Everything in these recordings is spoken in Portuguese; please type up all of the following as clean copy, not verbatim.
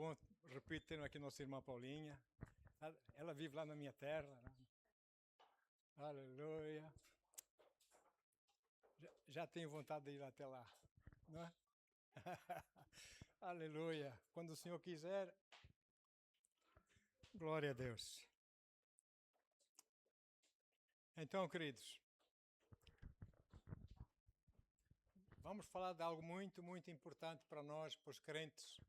bom, repito, ter aqui nossa irmã Paulinha. Ela vive lá na minha terra. Né? Aleluia. Já tenho vontade de ir até lá. Não é? Aleluia. Quando o Senhor quiser. Glória a Deus. Então, queridos, vamos falar de algo muito, muito importante para nós, para os crentes.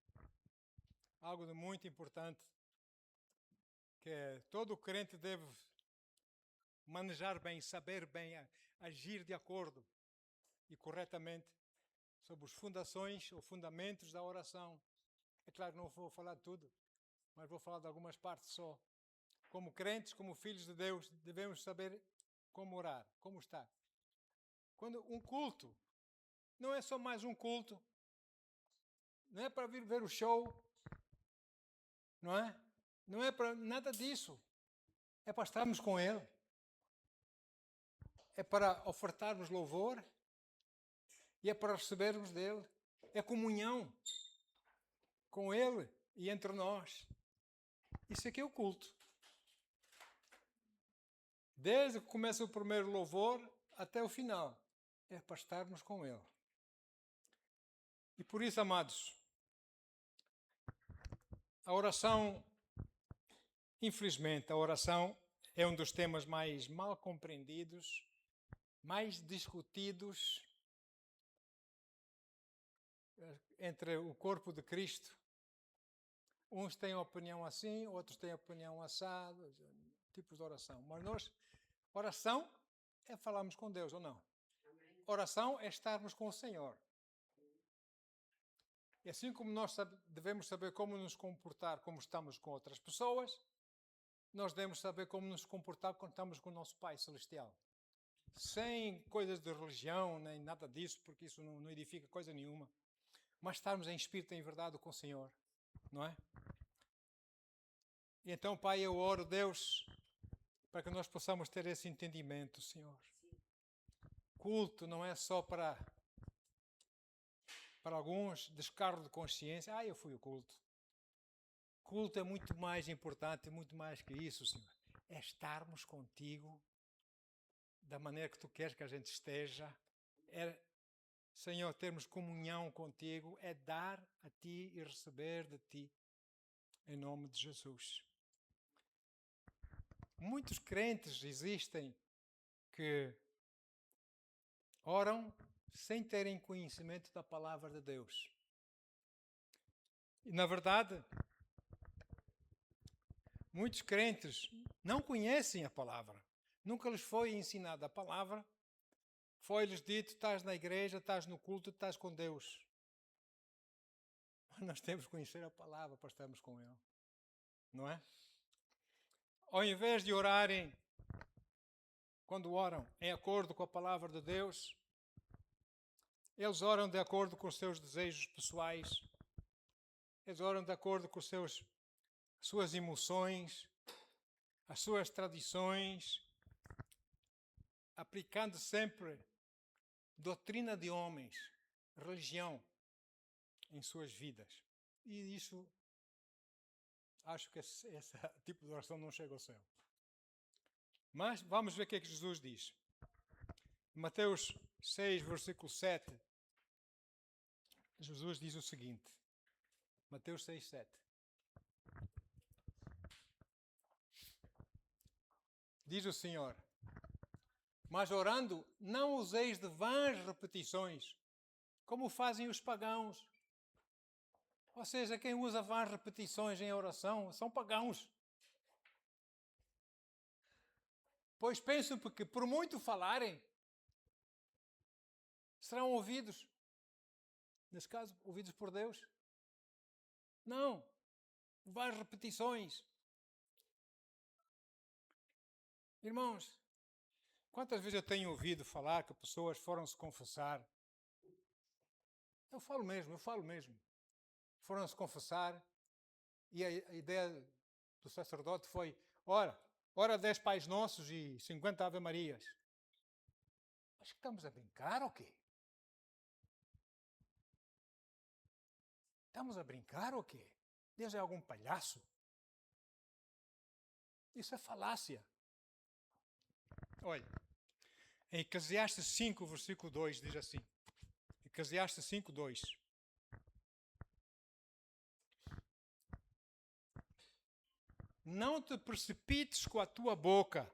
Algo de muito importante que todo crente deve manejar bem, saber bem, agir de acordo e corretamente sobre as fundações ou fundamentos da oração. É claro que não vou falar de tudo, mas vou falar de algumas partes só. Como crentes, como filhos de Deus, devemos saber como orar, como estar. Quando um culto não é só mais um culto, não é para vir ver o show, não é? Não é para nada disso. É para estarmos com Ele. É para ofertarmos louvor e é para recebermos dele. É comunhão com Ele e entre nós. Isso aqui é o culto. Desde que começa o primeiro louvor até o final. É para estarmos com Ele. E por isso, amados, a oração, infelizmente, a oração é um dos temas mais mal compreendidos, mais discutidos entre o corpo de Cristo. Uns têm opinião assim, outros têm opinião assado, tipos de oração. Mas nós, oração é falarmos com Deus ou não? Oração é estarmos com o Senhor. E assim como nós devemos saber como nos comportar como estamos com outras pessoas, nós devemos saber como nos comportar quando estamos com o nosso Pai Celestial. Sem coisas de religião, nem nada disso, porque isso não edifica coisa nenhuma. Mas estarmos em espírito e em verdade com o Senhor, não é? E então, Pai, eu oro, Deus, para que nós possamos ter esse entendimento, Senhor. Culto não é só para alguns, descargo de consciência. Eu fui ao culto. Culto é muito mais importante, muito mais que isso, Senhor. É estarmos contigo da maneira que tu queres que a gente esteja. É, Senhor, termos comunhão contigo, é dar a ti e receber de ti. Em nome de Jesus. Muitos crentes existem que oram sem terem conhecimento da palavra de Deus. E, na verdade, muitos crentes não conhecem a palavra. Nunca lhes foi ensinada a palavra. Foi-lhes dito, estás na igreja, estás no culto, estás com Deus. Mas nós temos que conhecer a palavra para estarmos com Ele. Não é? Ao invés de orarem, quando oram em acordo com a palavra de Deus, eles oram de acordo com os seus desejos pessoais. Eles oram de acordo com as suas emoções, as suas tradições, aplicando sempre doutrina de homens, religião em suas vidas. E isso, acho que esse tipo de oração não chega ao céu. Mas vamos ver o que é que Jesus diz. Mateus 6, versículo 7. Jesus diz o seguinte. Mateus 6, 7. Diz o Senhor: mas orando, não useis de vãs repetições, como fazem os pagãos. Ou seja, quem usa vãs repetições em oração são pagãos. Pois pensam que por muito falarem, serão ouvidos. Nesse caso, ouvidos por Deus. Não. Vãs repetições. Irmãos, quantas vezes eu tenho ouvido falar que pessoas foram se confessar? Eu falo mesmo. Foram se confessar e a ideia do sacerdote foi, ora 10 Pais Nossos e 50 Ave Marias. Mas estamos a brincar ou quê? Estamos a brincar ou quê? Deus é algum palhaço? Isso é falácia. Olha, em Eclesiastes 5, versículo 2, diz assim. Eclesiastes 5, 2. Não te precipites com a tua boca,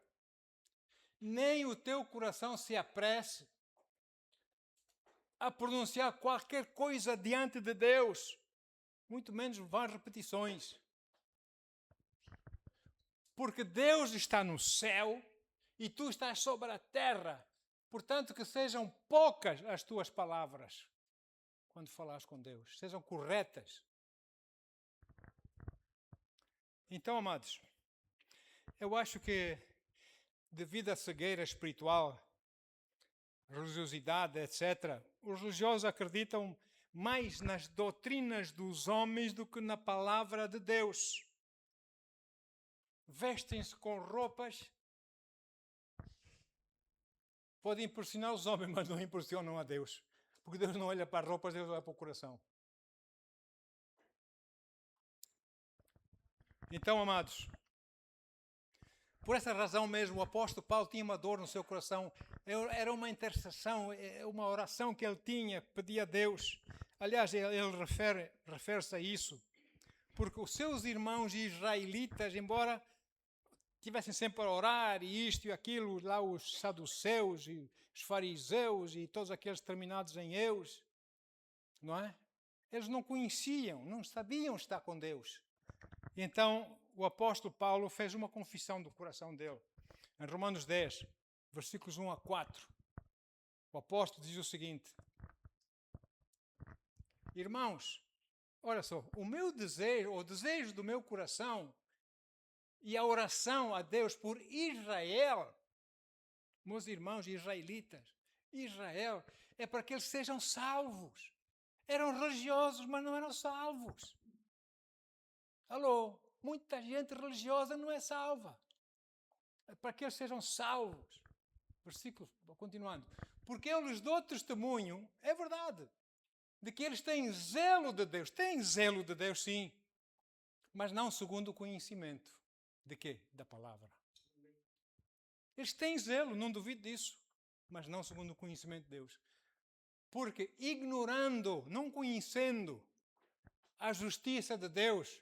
nem o teu coração se apresse a pronunciar qualquer coisa diante de Deus, muito menos vãs repetições. Porque Deus está no céu e tu estás sobre a terra. Portanto, que sejam poucas as tuas palavras quando falares com Deus. Sejam corretas. Então, amados, eu acho que devido à cegueira espiritual, religiosidade, etc., os religiosos acreditam mais nas doutrinas dos homens do que na palavra de Deus. Vestem-se com roupas, podem impressionar os homens, mas não impressionam a Deus. Porque Deus não olha para as roupas, Deus olha para o coração. Então, amados, por essa razão mesmo, o apóstolo Paulo tinha uma dor no seu coração. Era uma intercessão, uma oração que ele tinha, pedia a Deus. Aliás, ele refere-se a isso. Porque os seus irmãos israelitas, embora tivessem sempre a orar e isto e aquilo, lá os saduceus e os fariseus e todos aqueles terminados em eus, não é? Eles não conheciam, não sabiam estar com Deus. Então, o apóstolo Paulo fez uma confissão do coração dele. Em Romanos 10, versículos 1 a 4, o apóstolo diz o seguinte: irmãos, olha só, o desejo do meu coração e a oração a Deus por Israel, meus irmãos israelitas, Israel, é para que eles sejam salvos. Eram religiosos, mas não eram salvos. Alô, muita gente religiosa não é salva. É para que eles sejam salvos. Versículo, continuando. Porque eu lhes dou testemunho, é verdade, de que eles têm zelo de Deus. Têm zelo de Deus, sim, mas não segundo o conhecimento. De quê? Da palavra. Eles têm zelo, não duvido disso, mas não segundo o conhecimento de Deus. Porque ignorando, não conhecendo a justiça de Deus,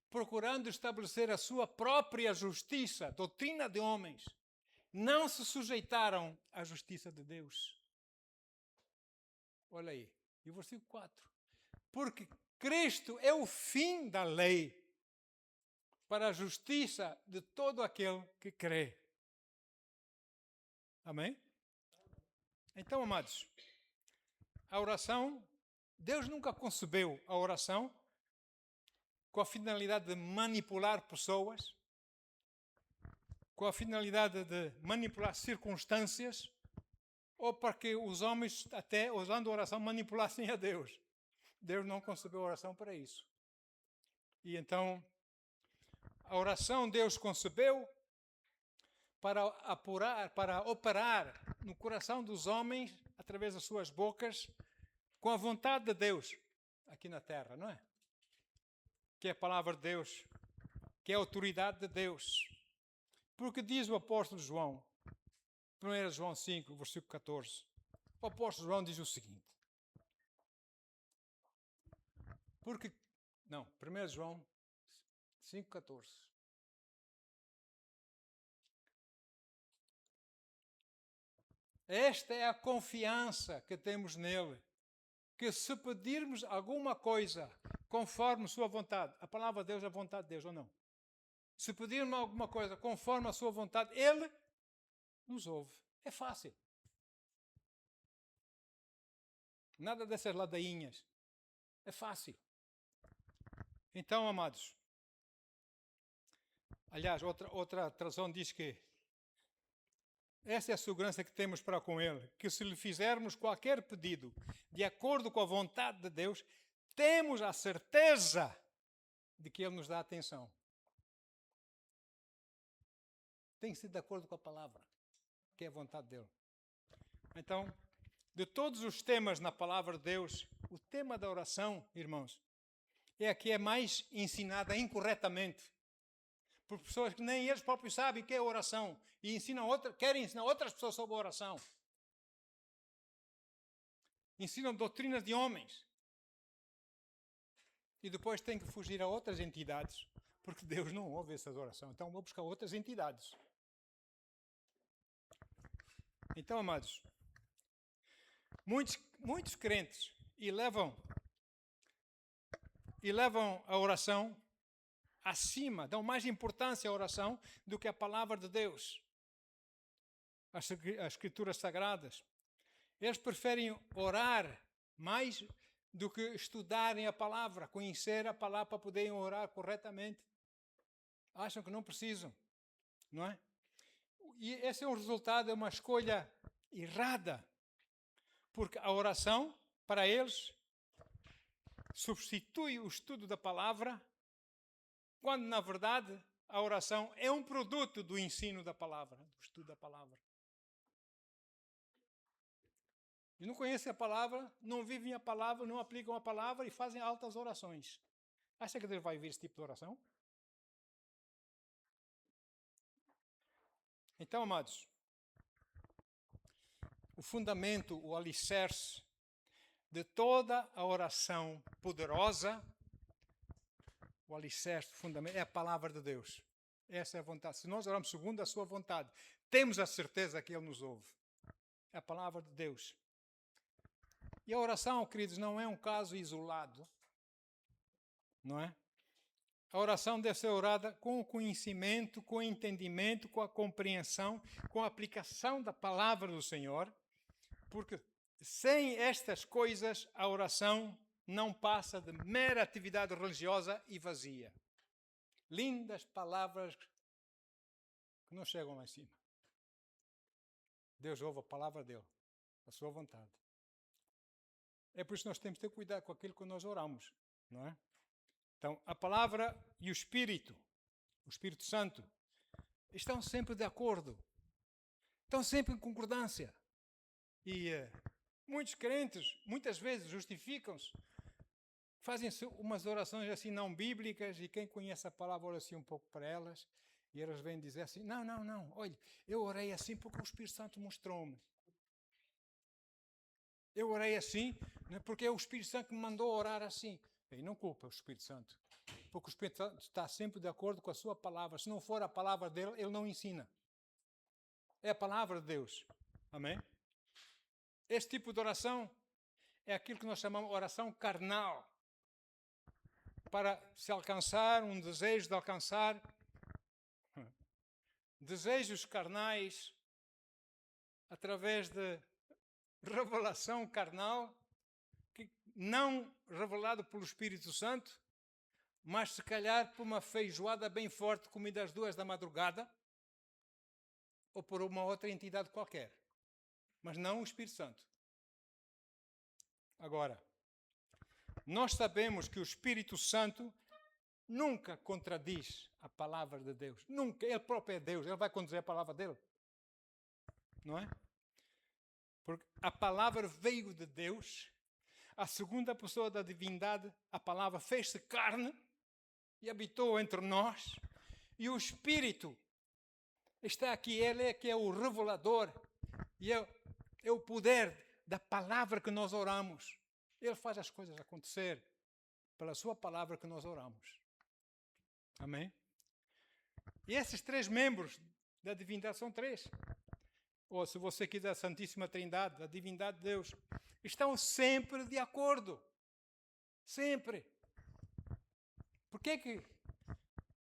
procurando estabelecer a sua própria justiça, doutrina de homens, não se sujeitaram à justiça de Deus. Olha aí, e o versículo 4. Porque Cristo é o fim da lei para a justiça de todo aquele que crê. Amém? Então, amados, a oração, Deus nunca concebeu a oração com a finalidade de manipular pessoas, com a finalidade de manipular circunstâncias, ou para que os homens, até usando a oração, manipulassem a Deus. Deus não concebeu a oração para isso. E então, a oração Deus concebeu para apurar, para operar no coração dos homens, através das suas bocas, com a vontade de Deus, aqui na terra, não é? Que é a palavra de Deus, que é a autoridade de Deus. Porque diz o apóstolo João, 1 João 5, versículo 14, o apóstolo João diz o seguinte, 1 João 5, 14. Esta é a confiança que temos nele, que se pedirmos alguma coisa conforme sua vontade, a palavra de Deus é a vontade de Deus ou não? Se pedirmos alguma coisa conforme a sua vontade, ele nos ouve. É fácil. Nada dessas ladainhas. É fácil. Então, amados, aliás, outra tradução diz que essa é a segurança que temos para com ele, que se lhe fizermos qualquer pedido de acordo com a vontade de Deus, temos a certeza de que ele nos dá atenção. Tem que ser de acordo com a palavra, que é a vontade dele. Então, de todos os temas na palavra de Deus, o tema da oração, irmãos, é a que é mais ensinada incorretamente. Por pessoas que nem eles próprios sabem o que é oração. E querem ensinar outras pessoas sobre a oração. Ensinam doutrinas de homens. E depois têm que fugir a outras entidades. Porque Deus não ouve essas orações. Então vou buscar outras entidades. Então, amados, muitos crentes elevam a oração acima, dão mais importância à oração do que a palavra de Deus, as escrituras sagradas. Eles preferem orar mais do que estudarem a palavra, conhecer a palavra para poderem orar corretamente. Acham que não precisam, não é? E esse é um resultado, é uma escolha errada, porque a oração, para eles, substitui o estudo da palavra, quando, na verdade, a oração é um produto do ensino da palavra, do estudo da palavra. Eles não conhecem a palavra, não vivem a palavra, não aplicam a palavra e fazem altas orações. Acha que Deus vai ouvir esse tipo de oração? Então, amados, o fundamento, o alicerce de toda a oração poderosa, o alicerce, o fundamento, é a palavra de Deus. Essa é a vontade. Se nós oramos segundo a sua vontade, temos a certeza que Ele nos ouve. É a palavra de Deus. E a oração, queridos, não é um caso isolado, não é? A oração deve ser orada com o conhecimento, com o entendimento, com a compreensão, com a aplicação da palavra do Senhor, porque sem estas coisas a oração não passa de mera atividade religiosa e vazia. Lindas palavras que não chegam lá em cima. Deus ouve a palavra dele, a sua vontade. É por isso que nós temos que ter cuidado com aquilo que nós oramos, não é? Então, a palavra e o Espírito Santo, estão sempre de acordo, estão sempre em concordância. E muitos crentes, muitas vezes, justificam-se, fazem umas orações assim não bíblicas, e quem conhece a palavra ora assim um pouco para elas, e elas vêm dizer assim, não, olha, eu orei assim porque o Espírito Santo mostrou-me. Eu orei assim porque é o Espírito Santo que me mandou orar assim. E não culpa o Espírito Santo, porque o Espírito Santo está sempre de acordo com a sua palavra. Se não for a palavra dele, ele não ensina. É a palavra de Deus. Amém? Este tipo de oração é aquilo que nós chamamos de oração carnal. Para se alcançar um desejo de alcançar desejos carnais através de revelação carnal, que não revelado pelo Espírito Santo, mas se calhar por uma feijoada bem forte comida às 2 da madrugada, ou por uma outra entidade qualquer, mas não o Espírito Santo. Agora, nós sabemos que o Espírito Santo nunca contradiz a palavra de Deus. Nunca. Ele próprio é Deus. Ele vai contradizer a palavra dele. Não é? Porque a palavra veio de Deus. A segunda pessoa da divindade, a palavra fez-se carne e habitou entre nós. E o Espírito está aqui. Ele é que é o revelador. E é o poder da palavra que nós oramos. Ele faz as coisas acontecer pela sua palavra que nós oramos. Amém? E esses 3 membros da divindade são 3. Ou se você quiser a Santíssima Trindade, a divindade de Deus, estão sempre de acordo. Sempre. Por que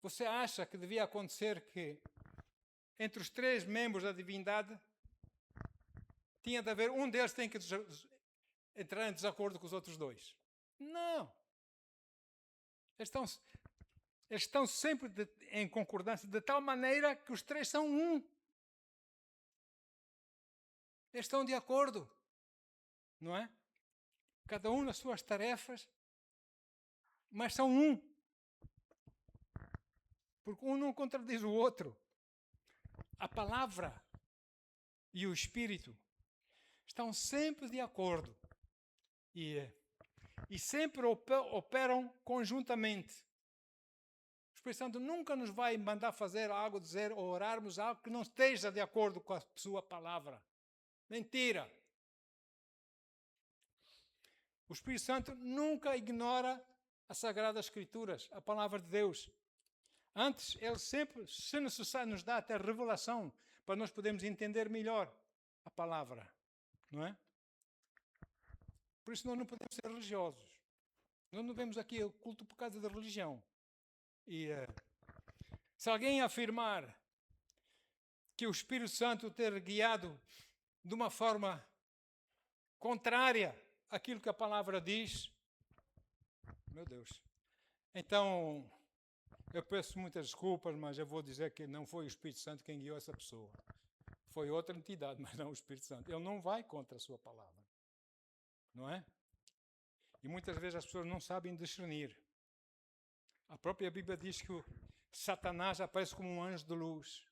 você acha que devia acontecer que entre os 3 membros da divindade tinha de haver um deles tem que entrar em desacordo com os outros 2? Não. Eles estão sempre em concordância, de tal maneira que os 3 são um. Eles estão de acordo, não é? Cada um nas suas tarefas, mas são um. Porque um não contradiz o outro. A palavra e o Espírito estão sempre de acordo. E e sempre operam conjuntamente. O Espírito Santo nunca nos vai mandar fazer algo, dizer ou orarmos algo que não esteja de acordo com a sua palavra. Mentira! O Espírito Santo nunca ignora as Sagradas Escrituras, a palavra de Deus. Antes, ele sempre, se necessário, nos dá até revelação para nós podermos entender melhor a palavra, não é? Por isso nós não podemos ser religiosos. Nós não vemos aqui o culto por causa da religião. E se alguém afirmar que o Espírito Santo ter guiado de uma forma contrária àquilo que a palavra diz, meu Deus, então eu peço muitas desculpas, mas eu vou dizer que não foi o Espírito Santo quem guiou essa pessoa. Foi outra entidade, mas não o Espírito Santo. Ele não vai contra a sua palavra. Não é? E muitas vezes as pessoas não sabem discernir. A própria Bíblia diz que o Satanás aparece como um anjo de luz.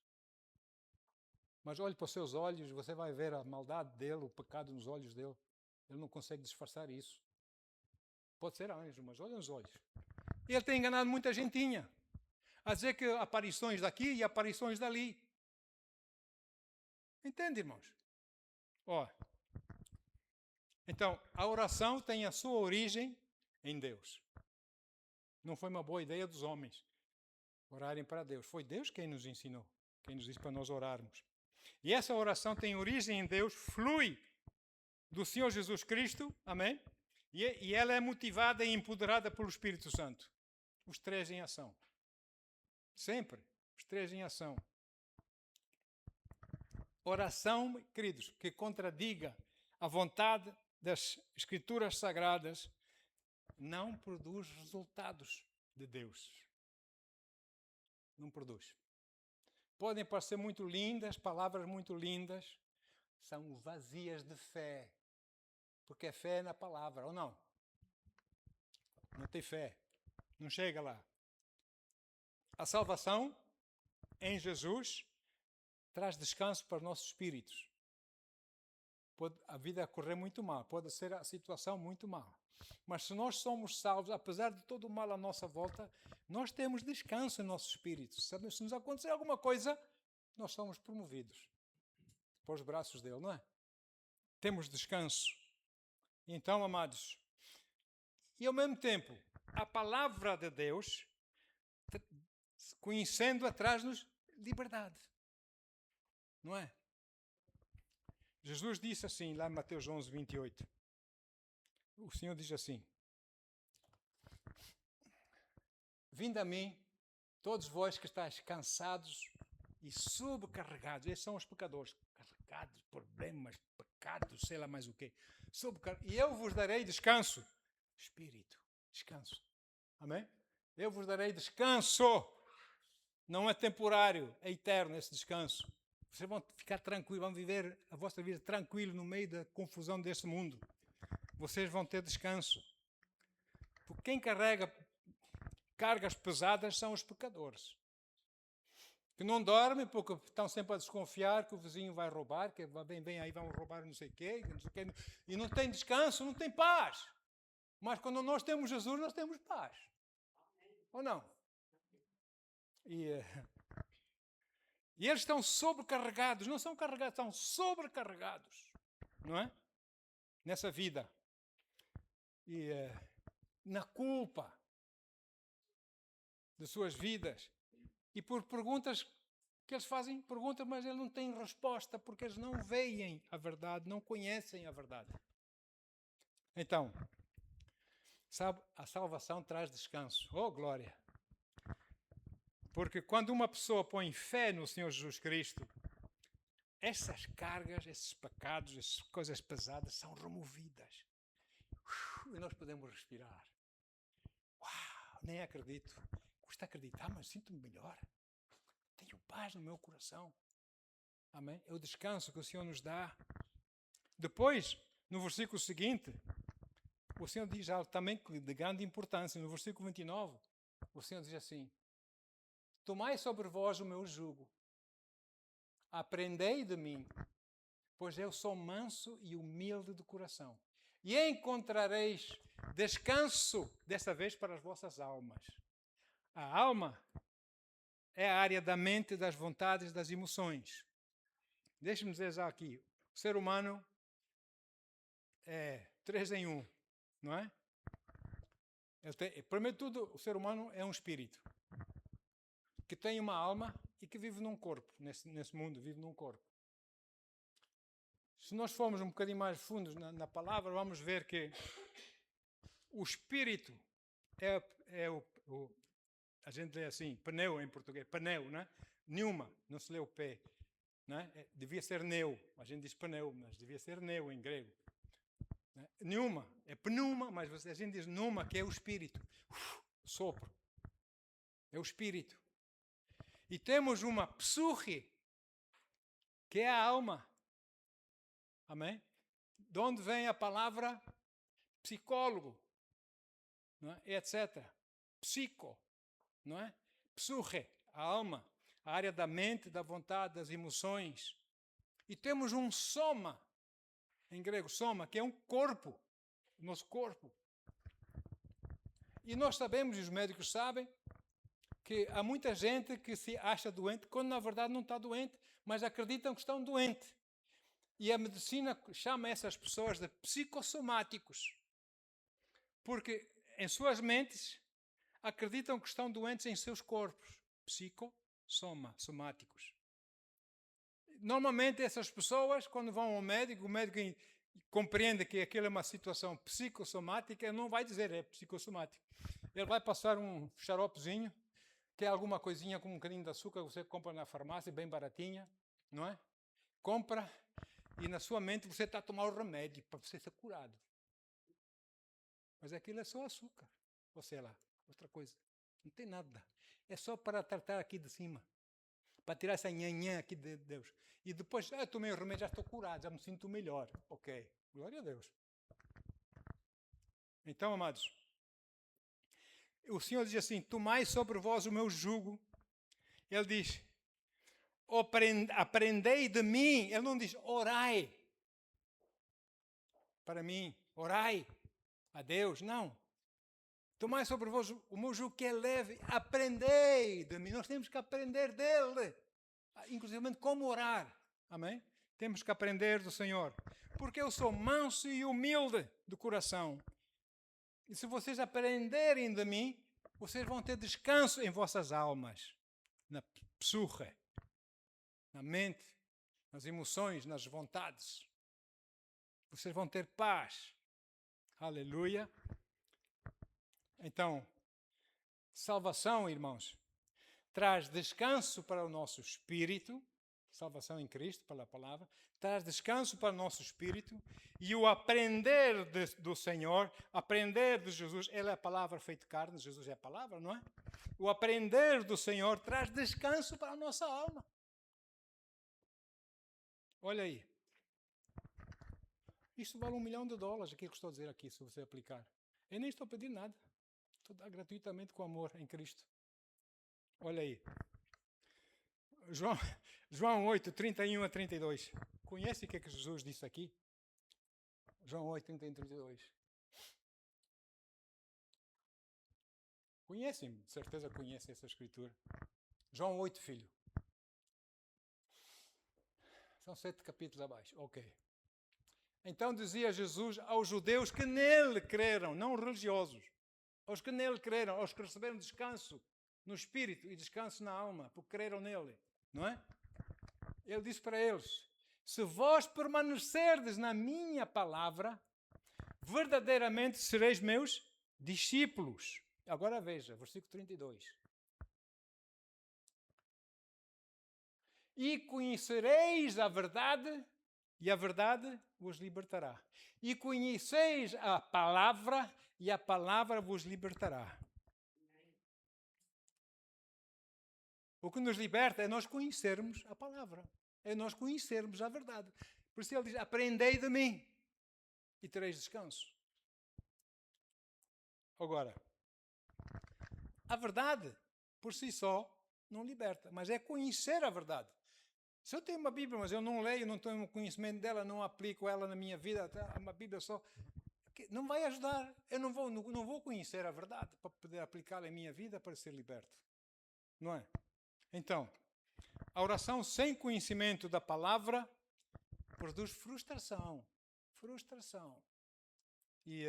Mas olhe para os seus olhos, você vai ver a maldade dele, o pecado nos olhos dele. Ele não consegue disfarçar isso. Pode ser anjo, mas olha os olhos. Ele tem enganado muita gentinha. A dizer que aparições daqui e aparições dali. Entende, irmãos? Ó. Então, a oração tem a sua origem em Deus. Não foi uma boa ideia dos homens orarem para Deus. Foi Deus quem nos ensinou, quem nos disse para nós orarmos. E essa oração tem origem em Deus, flui do Senhor Jesus Cristo, amém? E ela é motivada e empoderada pelo Espírito Santo. Os três em ação. Sempre, os três em ação. Oração, queridos, que contradiga a vontade das Escrituras Sagradas, não produz resultados de Deus. Não produz. Podem parecer muito lindas, palavras muito lindas, são vazias de fé. Porque é fé na palavra, ou não? Não tem fé. Não chega lá. A salvação em Jesus traz descanso para os nossos espíritos. Pode a vida correr muito mal, pode ser a situação muito má. Mas se nós somos salvos, apesar de todo o mal à nossa volta, nós temos descanso em nosso espírito. Se nos acontecer alguma coisa, nós somos promovidos para os braços dele, não é? Temos descanso. Então, amados, e ao mesmo tempo, a palavra de Deus, conhecendo-a, traz-nos liberdade. Não é? Jesus disse assim, lá em Mateus 11, 28. O Senhor diz assim: vinde a mim, todos vós que estáis cansados e sobrecarregados. Esses são os pecadores. Carregados, problemas, pecados, sei lá mais o quê. E eu vos darei descanso. Espírito, descanso. Amém? Eu vos darei descanso. Não é temporário, é eterno esse descanso. Vocês vão ficar tranquilos, vão viver a vossa vida tranquilo no meio da confusão deste mundo. Vocês vão ter descanso. Porque quem carrega cargas pesadas são os pecadores. Que não dormem porque estão sempre a desconfiar que o vizinho vai roubar, que vem aí, vão roubar não sei o quê, e não tem descanso, não tem paz. Mas quando nós temos Jesus, nós temos paz. Ou não? E eles estão sobrecarregados, não são carregados, estão sobrecarregados, não é? Nessa vida. E na culpa de suas vidas. E por perguntas que eles fazem, perguntas, mas eles não têm resposta, porque eles não veem a verdade, não conhecem a verdade. Então, sabe, a salvação traz descanso. Oh, glória! Porque quando uma pessoa põe fé no Senhor Jesus Cristo, essas cargas, esses pecados, essas coisas pesadas são removidas. E nós podemos respirar. Uau, nem acredito. Custa acreditar, mas sinto-me melhor. Tenho paz no meu coração. Amém? É o descanso que o Senhor nos dá. Depois, no versículo seguinte, o Senhor diz algo também de grande importância. No versículo 29, o Senhor diz assim: tomai sobre vós o meu jugo, aprendei de mim, pois eu sou manso e humilde de coração, e encontrareis descanso, desta vez para as vossas almas. A alma é a área da mente, das vontades, das emoções. Deixe-me dizer já aqui, o ser humano é 3 em 1, não é? Primeiro de tudo, o ser humano é um espírito que tem uma alma e que vive num corpo, nesse mundo, vive num corpo. Se nós formos um bocadinho mais fundos na palavra, vamos ver que o espírito a gente lê assim, pneu em português, pneu, né? Pneuma, não se lê o P, né? Devia ser neu, a gente diz pneu, mas devia ser neu em grego. Né? Pneuma, é pneuma, mas a gente diz pneuma, que é o espírito, sopro, é o espírito. E temos uma psuche, que é a alma, amém? De onde vem a palavra psicólogo, não é? Etc. Psico, não é? Psuche, a alma, a área da mente, da vontade, das emoções. E temos um soma, em grego soma, que é um corpo, o nosso corpo. E nós sabemos, e os médicos sabem, que há muita gente que se acha doente, quando na verdade não está doente, mas acreditam que estão doentes. E a medicina chama essas pessoas de psicossomáticos. Porque em suas mentes acreditam que estão doentes em seus corpos. Somáticos. Normalmente essas pessoas, quando vão ao médico, o médico compreende que aquilo é uma situação psicossomática, ele não vai dizer é psicossomático. Ele vai passar um xaropezinho, que é alguma coisinha com um bocadinho de açúcar que você compra na farmácia, bem baratinha, não é? Compra e na sua mente você está a tomar o remédio para você ser curado. Mas aquilo é só açúcar, ou sei lá, outra coisa. Não tem nada. É só para tratar aqui de cima. Para tirar essa nhanhã aqui de Deus. E depois, tomei o remédio, já estou curado, já me sinto melhor. Ok, glória a Deus. Então, amados, o Senhor diz assim, tomai sobre vós o meu jugo. Ele diz, aprendei de mim. Ele não diz, orai para mim, orai a Deus, não. Tomai sobre vós o meu jugo que é leve, aprendei de mim. Nós temos que aprender dele, inclusive como orar, amém? Temos que aprender do Senhor, porque eu sou manso e humilde de coração. E se vocês aprenderem de mim, vocês vão ter descanso em vossas almas, na psuche, na mente, nas emoções, nas vontades. Vocês vão ter paz. Aleluia. Então, salvação, irmãos, traz descanso para o nosso espírito, salvação em Cristo, pela palavra, traz descanso para o nosso espírito, e o aprender do Senhor, aprender de Jesus, Ele é a palavra feita carne, Jesus é a palavra, não é? O aprender do Senhor traz descanso para a nossa alma. Olha aí. Isto vale $1 milhão, aquilo que estou a dizer aqui, se você aplicar. Eu nem estou pedindo nada. Estou a dar gratuitamente com amor em Cristo. Olha aí. João 8, 31 a 32. Conhece o que é que Jesus disse aqui? João 8, 31 a 32. Conhecem, de certeza conhecem essa escritura. João 8, filho. São 7 capítulos abaixo. Ok. Então dizia Jesus aos judeus que nele creram, não religiosos, aos que nele creram, aos que receberam descanso no espírito e descanso na alma, porque creram nele, não é? Ele disse para eles, se vós permanecerdes na minha palavra, verdadeiramente sereis meus discípulos. Agora veja, versículo 32. E conhecereis a verdade, e a verdade vos libertará. E conheceis a palavra, e a palavra vos libertará. O que nos liberta é nós conhecermos a palavra. É nós conhecermos a verdade. Por isso ele diz, aprendei de mim e tereis descanso. Agora, a verdade, por si só, não liberta. Mas é conhecer a verdade. Se eu tenho uma Bíblia, mas eu não leio, não tenho conhecimento dela, não aplico ela na minha vida, uma Bíblia só, Não vai ajudar. Eu não vou conhecer a verdade para poder aplicá-la em minha vida para ser liberto. Não é? Então, a oração sem conhecimento da palavra produz frustração. Frustração. E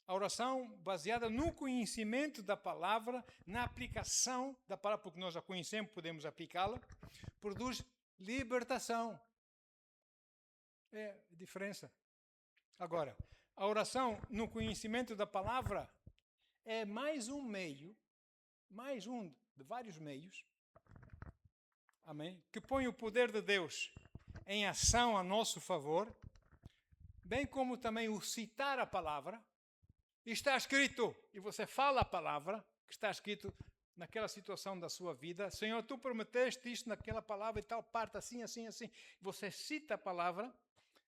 a oração baseada no conhecimento da palavra, na aplicação da palavra, porque nós a conhecemos, podemos aplicá-la, produz libertação. É a diferença. Agora, a oração no conhecimento da palavra é mais um meio, mais um de vários meios, amém? Que põe o poder de Deus em ação a nosso favor, bem como também o citar a palavra. Está escrito, e você fala a palavra que está escrito naquela situação da sua vida. Senhor, tu prometeste isto naquela palavra e tal parte, assim, assim, assim. Você cita a palavra,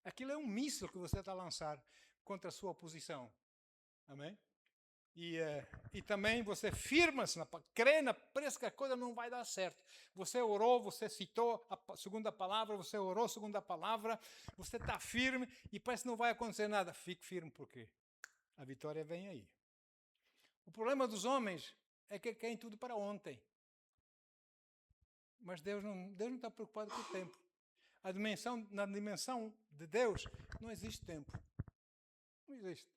aquilo é um míssil que você está a lançar contra a sua oposição. Amém? E também você firma-se, crê, parece que a coisa não vai dar certo. Você orou, você citou a segunda palavra, você orou a segunda palavra, você está firme e parece que não vai acontecer nada. Fique firme, por quê? A vitória vem aí. O problema dos homens é que querem tudo para ontem. Mas Deus não está preocupado com o tempo. Na dimensão de Deus não existe tempo. Não existe.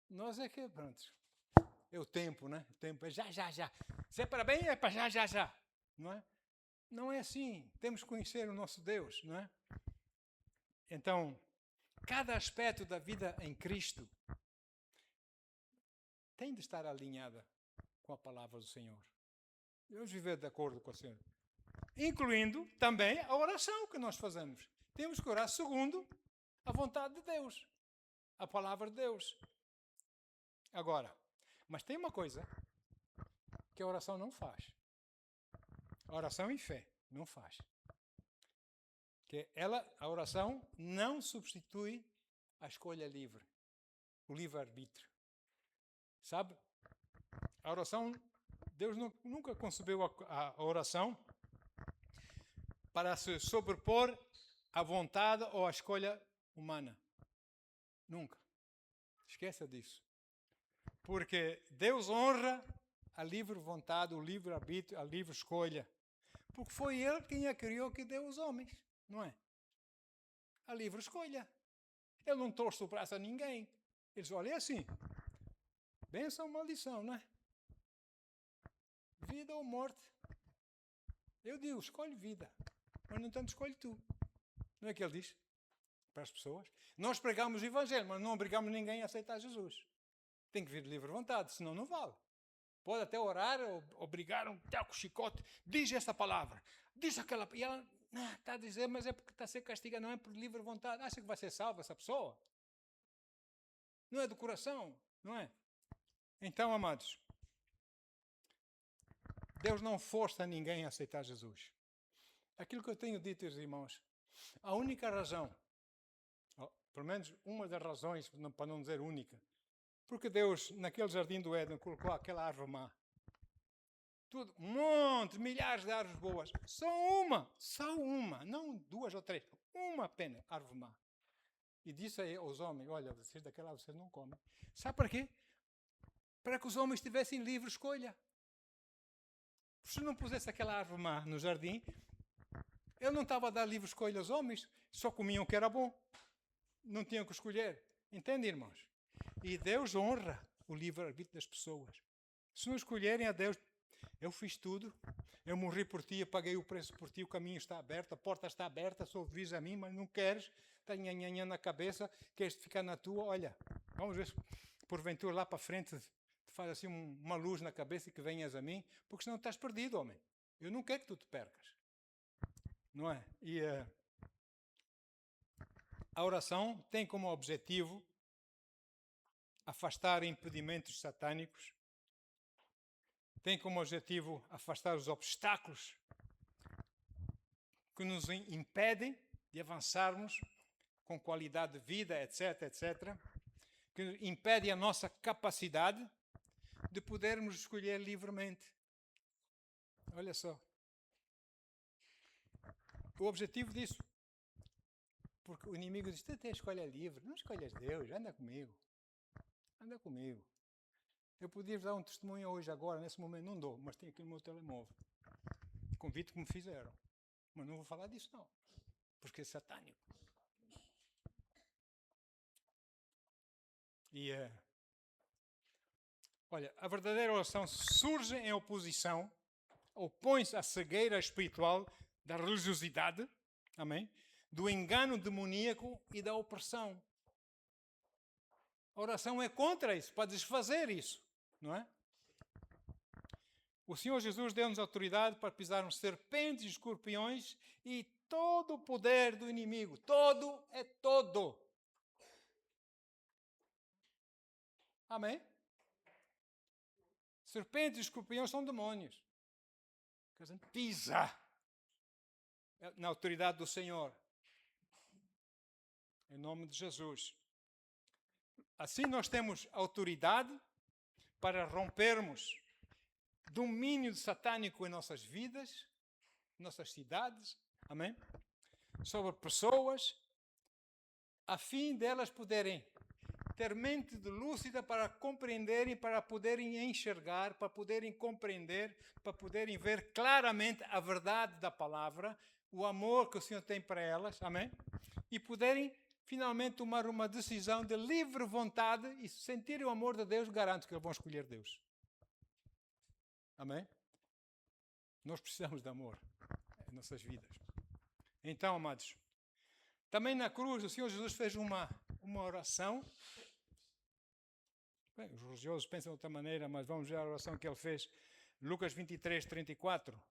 Nós é que, pronto, é o tempo, né? O tempo é já. Se é para bem, é para já. Não é? Não é assim. Temos que conhecer o nosso Deus, não é? Então, cada aspecto da vida em Cristo tem de estar alinhada com a palavra do Senhor. Vamos viver de acordo com o Senhor. Incluindo também a oração que nós fazemos. Temos que orar segundo a vontade de Deus, a palavra de Deus. Agora, mas tem uma coisa que a oração não faz. A oração em fé não faz. Que a oração não substitui a escolha livre, o livre-arbítrio. Sabe? A oração, Deus nunca concebeu a oração para se sobrepor à vontade ou à escolha humana. Nunca. Esqueça disso. Porque Deus honra a livre vontade, o livre-arbítrio, a livre escolha. Porque foi Ele quem a criou, que deu os homens, não é? A livre escolha. Ele não trouxe o braço a ninguém. Ele disse, olha, é assim. Bênção ou maldição, não é? Vida ou morte. Eu digo, escolhe vida. Mas, no entanto, escolhe tu. Não é que ele diz para as pessoas? Nós pregamos o Evangelho, mas não obrigamos ninguém a aceitar Jesus. Tem que vir de livre vontade, senão não vale. Pode até orar, obrigar um com chicote, diz esta palavra, diz aquela. E ela está a dizer, mas é porque está a ser castigada, não é por livre vontade. Acha que vai ser salva essa pessoa? Não é do coração, não é? Então, amados, Deus não força ninguém a aceitar Jesus. Aquilo que eu tenho dito, irmãos, a única razão, pelo menos uma das razões, para não dizer única, porque Deus, naquele jardim do Éden, colocou aquela árvore má. Tudo, milhares de árvores boas. Só uma, não duas ou três. Uma apenas, árvore má. E disse aos homens, olha, vocês daquela árvore vocês não comem. Sabe para quê? Para que os homens tivessem livre escolha. Se não pusesse aquela árvore má no jardim, ele não estava a dar livre escolha aos homens, só comiam o que era bom. Não tinham que escolher. Entende, irmãos? E Deus honra o livre-arbítrio das pessoas. Se não escolherem a Deus, eu fiz tudo, eu morri por ti, eu paguei o preço por ti, o caminho está aberto, a porta está aberta, sou visto a mim, mas não queres, está nhanhanhã na cabeça, queres ficar na tua, olha, vamos ver se porventura lá para frente te faz assim uma luz na cabeça e que venhas a mim, porque senão estás perdido, homem. Eu não quero que tu te percas. Não é? E a oração tem como objetivo afastar impedimentos satânicos, tem como objetivo afastar os obstáculos que nos impedem de avançarmos com qualidade de vida, etc., que impede a nossa capacidade de podermos escolher livremente. Olha só. O objetivo disso. Porque o inimigo diz, tu tem escolha livre, não escolhas Deus, anda comigo. anda comigo. Eu podia dar um testemunho hoje, agora, nesse momento, não dou, mas tenho aqui no meu telemóvel. Convite que me fizeram. Mas não vou falar disso, não. Porque é satânico. E olha, a verdadeira oração surge em oposição, opõe-se à cegueira espiritual da religiosidade, amém? Do engano demoníaco e da opressão. A oração é contra isso, para desfazer isso, não é? O Senhor Jesus deu-nos autoridade para pisarmos serpentes e escorpiões e todo o poder do inimigo. Todo é todo. Amém? Serpentes e escorpiões são demônios. Que a gente pisa na autoridade do Senhor. Em nome de Jesus. Assim nós temos autoridade para rompermos domínio satânico em nossas vidas, nossas cidades, amém? Sobre pessoas, a fim delas poderem ter mente lúcida para compreenderem, para poderem enxergar, para poderem compreender, para poderem ver claramente a verdade da palavra, o amor que o Senhor tem para elas, amém? E poderem finalmente tomar uma decisão de livre vontade e sentirem o amor de Deus, garanto que eles vão escolher Deus. Amém? Nós precisamos de amor em nossas vidas. Então, amados, também na cruz o Senhor Jesus fez uma oração. Bem, os religiosos pensam de outra maneira, mas vamos ver a oração que ele fez. Lucas 23, 34.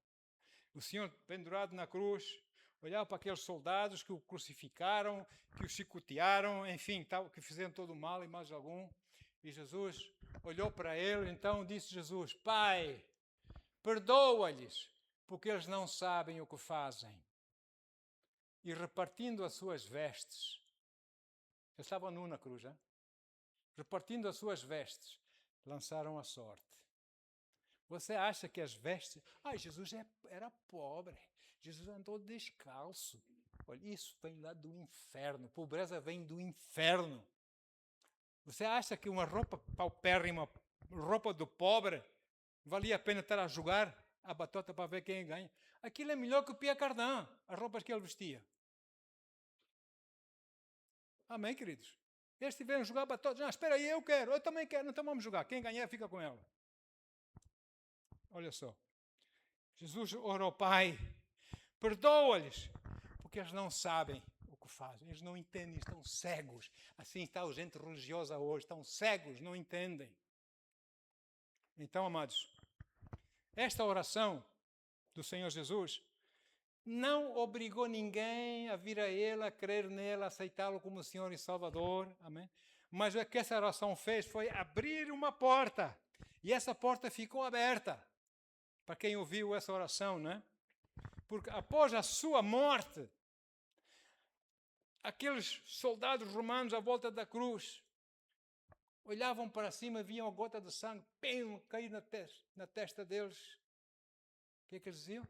O Senhor, pendurado na cruz, olhava para aqueles soldados que o crucificaram, que o chicotearam, enfim, que fizeram todo o mal e mais algum. E Jesus olhou para ele, então disse Jesus: Pai, perdoa-lhes, porque eles não sabem o que fazem. E repartindo as suas vestes, eles estavam nu na cruz, hein? Repartindo as suas vestes, lançaram a sorte. Você acha que as vestes... Jesus era pobre, Jesus andou descalço. Olha, isso vem lá do inferno, pobreza vem do inferno. Você acha que uma roupa paupérrima, roupa do pobre, valia a pena estar a jogar a batota para ver quem ganha? Aquilo é melhor que o Pierre Cardin, as roupas que ele vestia. Amém, queridos? Eles tiveram a jogar batota. Não, espera aí, eu quero, eu também quero. Então vamos jogar. Quem ganhar fica com ela. Olha só. Jesus orou, Pai, perdoa-lhes, porque eles não sabem o que fazem. Eles não entendem, estão cegos. Assim está a gente religiosa hoje. Estão cegos, não entendem. Então, amados, esta oração do Senhor Jesus não obrigou ninguém a vir a Ele, a crer nele, a aceitá-lo como Senhor e Salvador. Amém? Mas o que essa oração fez foi abrir uma porta. E essa porta ficou aberta. Para quem ouviu essa oração, né? Porque após a sua morte, aqueles soldados romanos à volta da cruz olhavam para cima, viam a gota de sangue, cair na testa deles. O que é que eles diziam?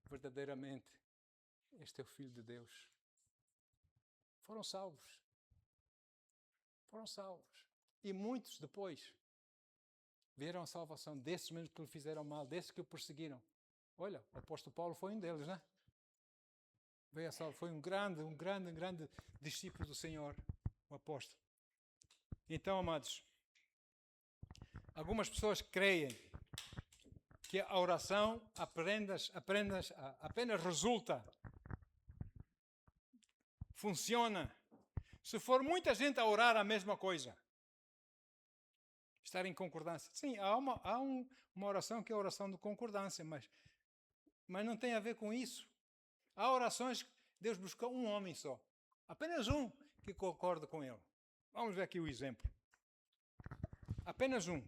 Verdadeiramente, este é o Filho de Deus. Foram salvos. Foram salvos. E muitos depois viram a salvação desses mesmos que lhe fizeram mal, desses que o perseguiram. Olha, o apóstolo Paulo foi um deles, né? Veio a salvar, foi um grande discípulo do Senhor, o apóstolo. Então, amados, algumas pessoas creem que a oração apenas resulta, funciona, se for muita gente a orar a mesma coisa. Estar em concordância. Sim, há uma oração que é a oração de concordância, mas não tem a ver com isso. Há orações que Deus busca um homem só. Apenas um que concorda com ele. Vamos ver aqui o exemplo. Apenas um.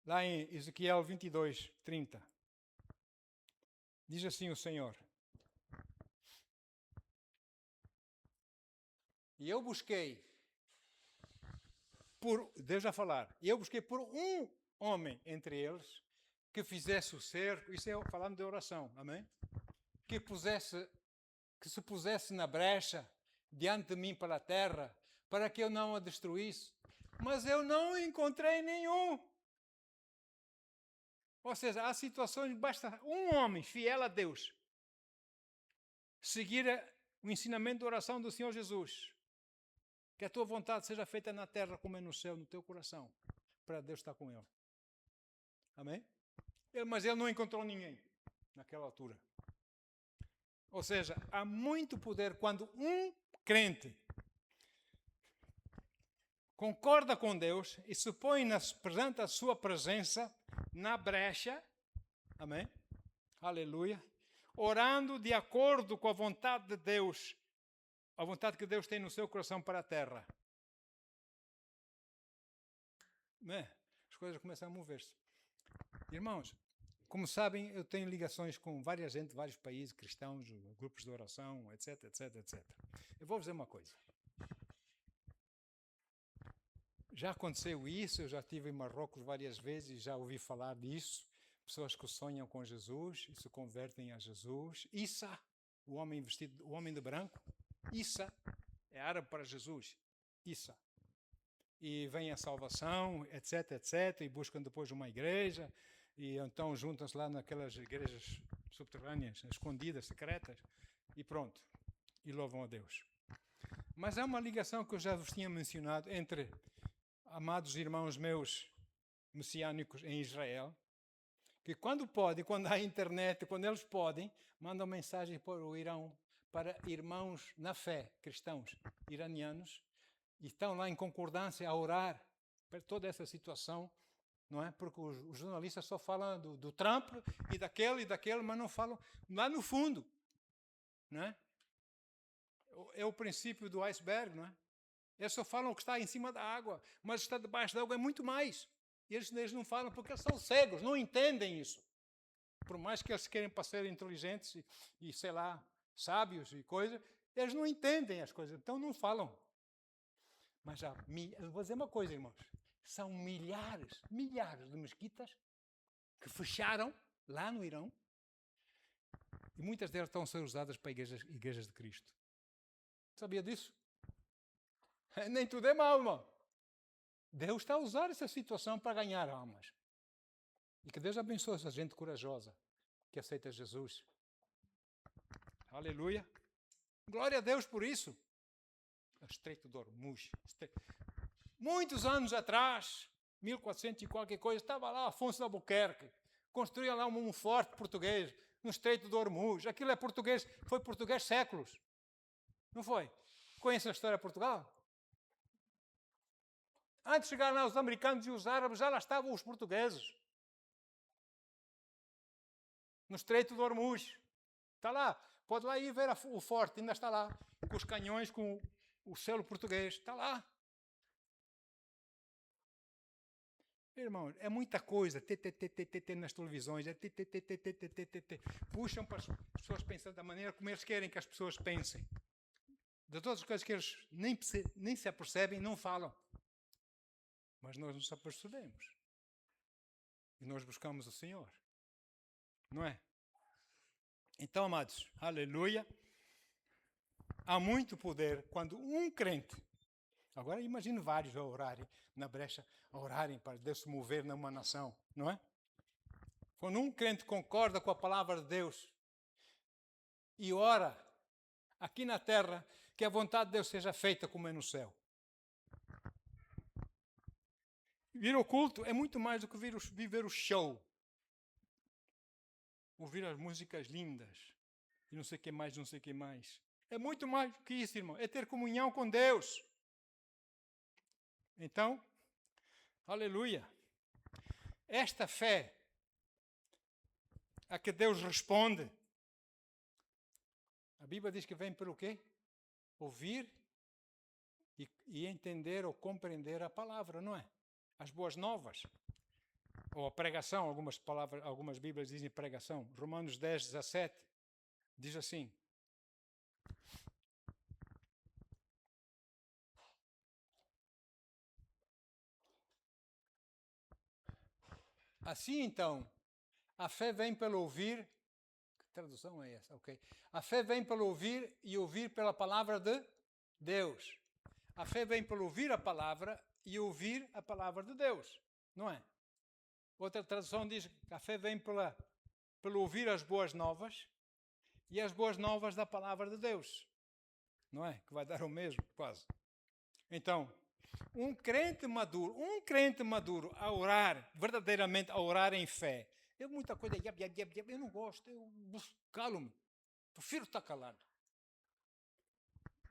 Lá em Ezequiel 22, 30. Diz assim o Senhor: E eu busquei Deus a falar, eu busquei por um homem entre eles que fizesse o cerco, isso é falando de oração, amém? Que se pusesse na brecha diante de mim pela terra, para que eu não a destruísse. mas eu não encontrei nenhum. Ou seja, há situações, basta um homem fiel a Deus seguir o ensinamento da oração do Senhor Jesus, que a tua vontade seja feita na terra como é no céu, no teu coração, para Deus estar com ele. Amém? Mas ele não encontrou ninguém naquela altura. Ou seja, há muito poder quando um crente concorda com Deus e se põe perante a sua presença na brecha, amém? Aleluia, orando de acordo com a vontade de Deus, a vontade que Deus tem no seu coração para a terra. As coisas começam a mover-se. Irmãos, como sabem, eu tenho ligações com várias gente, vários países, cristãos, grupos de oração, etc, etc, etc. Eu vou dizer uma coisa. Já aconteceu isso, eu já estive em Marrocos várias vezes e já ouvi falar disso. Pessoas que sonham com Jesus e se convertem a Jesus. Issa, o homem vestido, o homem de branco. Issa é árabe para Jesus. Issa. E vem a salvação, etc, etc. E buscam depois uma igreja. E então juntam-se lá naquelas igrejas subterrâneas, escondidas, secretas. E pronto. E louvam a Deus. Mas há uma ligação que eu já vos tinha mencionado entre amados irmãos meus messiânicos em Israel, que quando podem, quando há internet, quando eles podem, mandam mensagem para o Irão, para irmãos na fé, cristãos iranianos, e estão lá em concordância a orar para toda essa situação, não é? Porque os jornalistas só falam do Trump e daquele, mas não falam lá no fundo, não é? É o princípio do iceberg, não é? Eles só falam o que está em cima da água, mas está debaixo da água é muito mais. E eles não falam porque eles são cegos, não entendem isso. Por mais que eles querem parecer inteligentes e, sei lá, sábios e coisas, eles não entendem as coisas, então não falam. Mas eu vou dizer uma coisa, irmãos. São milhares de mesquitas que fecharam lá no Irão e muitas delas estão a ser usadas para igrejas de Cristo. Sabia disso? Nem tudo é mau, irmão. Deus está a usar essa situação para ganhar almas. E que Deus abençoe essa gente corajosa que aceita Jesus. Aleluia. Glória a Deus por isso. Estreito de Hormuz. Muitos anos atrás, 1400 e qualquer coisa, estava lá Afonso de Albuquerque. Construía lá um forte português no Estreito de Hormuz. Aquilo é português, foi português séculos. Não foi? Conhece a história de Portugal? Antes de chegar lá os americanos e os árabes, já lá estavam os portugueses. No Estreito de Hormuz. Está lá. Pode lá ir ver o forte, ainda está lá. Com os canhões, com o selo português. Está lá. Irmão, é muita coisa. Nas televisões. Puxam para as pessoas pensando da maneira como eles querem que as pessoas pensem. De todas as coisas que eles nem se apercebem, não falam. Mas nós nos apercebemos. E nós buscamos o Senhor. Não é? Então, amados, aleluia. Há muito poder quando um crente, agora imagine vários a orarem na brecha, a orarem para Deus se mover numa nação, não é? Quando um crente concorda com a palavra de Deus e ora aqui na terra, que a vontade de Deus seja feita como é no céu. Vir o culto é muito mais do que viver o show. Ouvir as músicas lindas. E não sei o que mais, não sei o que mais. É muito mais do que isso, irmão. É ter comunhão com Deus. Então, aleluia. Esta fé a que Deus responde. A Bíblia diz que vem pelo quê? Ouvir e entender ou compreender a palavra, não é? As boas novas. Ou a pregação, algumas Bíblias dizem pregação. Romanos 10, 17 diz assim. Assim então, a fé vem pelo ouvir. Que tradução é essa? Ok. A fé vem pelo ouvir e ouvir pela palavra de Deus. A fé vem pelo ouvir a palavra e ouvir a palavra de Deus, não é? Outra tradução diz que a fé vem pelo ouvir as boas novas e as boas novas da palavra de Deus, não é? Que vai dar o mesmo, quase. Então, um crente maduro a orar, verdadeiramente a orar em fé, eu muita coisa, eu não gosto, eu calo-me, prefiro estar calado.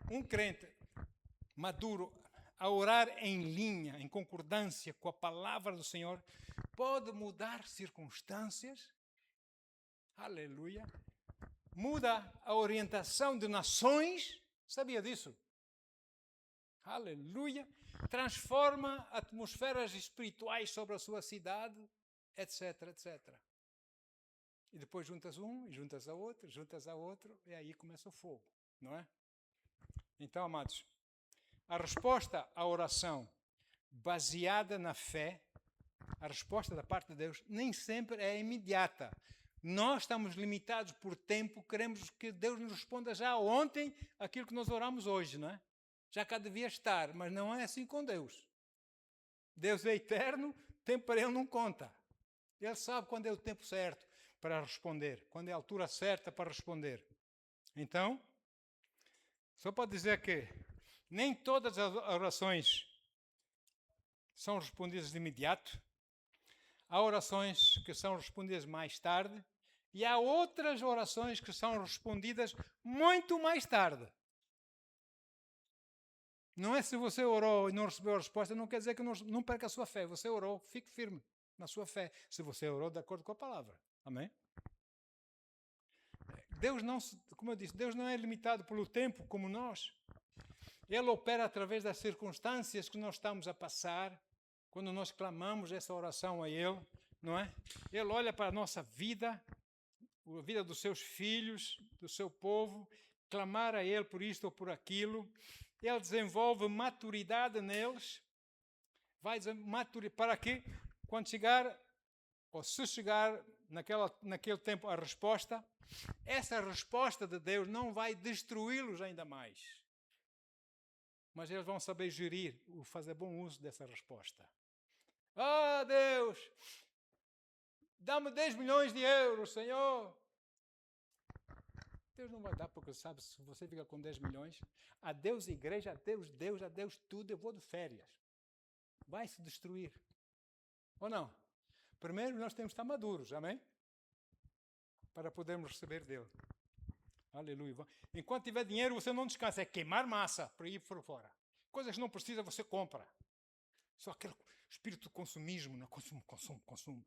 Um crente maduro a orar em linha, em concordância com a palavra do Senhor, pode mudar circunstâncias, aleluia, muda a orientação de nações, sabia disso? Aleluia, transforma atmosferas espirituais sobre a sua cidade, etc, etc. E depois juntas um, juntas a outro, e aí começa o fogo, não é? Então, amados, a resposta à oração baseada na fé, a resposta da parte de Deus, nem sempre é imediata. Nós estamos limitados por tempo, queremos que Deus nos responda já ontem aquilo que nós oramos hoje, não é? Já cá devia estar, mas não é assim com Deus. Deus é eterno, tempo para Ele não conta. Ele sabe quando é o tempo certo para responder, quando é a altura certa para responder. Então, só para dizer que nem todas as orações são respondidas de imediato. Há orações que são respondidas mais tarde e há outras orações que são respondidas muito mais tarde. Não é se você orou e não recebeu a resposta, não quer dizer que não perca a sua fé. Você orou, fique firme na sua fé, se você orou de acordo com a palavra. Amém? Deus não, como eu disse, Deus não é limitado pelo tempo como nós. Ele opera através das circunstâncias que nós estamos a passar, quando nós clamamos essa oração a Ele, não é? Ele olha para a nossa vida, a vida dos seus filhos, do seu povo, clamar a Ele por isto ou por aquilo. Ele desenvolve maturidade neles, para que, quando chegar, ou se chegar naquele tempo a resposta, essa resposta de Deus não vai destruí-los ainda mais. Mas eles vão saber gerir, fazer bom uso dessa resposta. Ah, Deus, dá-me 10 milhões de euros, Senhor. Deus não vai dar, porque sabe, se você fica com 10 milhões, a Deus igreja, a Deus tudo, eu vou de férias. Vai se destruir. Ou não? Primeiro nós temos que estar maduros, amém? Para podermos receber dele. Aleluia. Enquanto tiver dinheiro, você não descansa, é queimar massa para ir por fora. Coisas que não precisa, você compra. Só aquele espírito de consumismo, né? Consumo.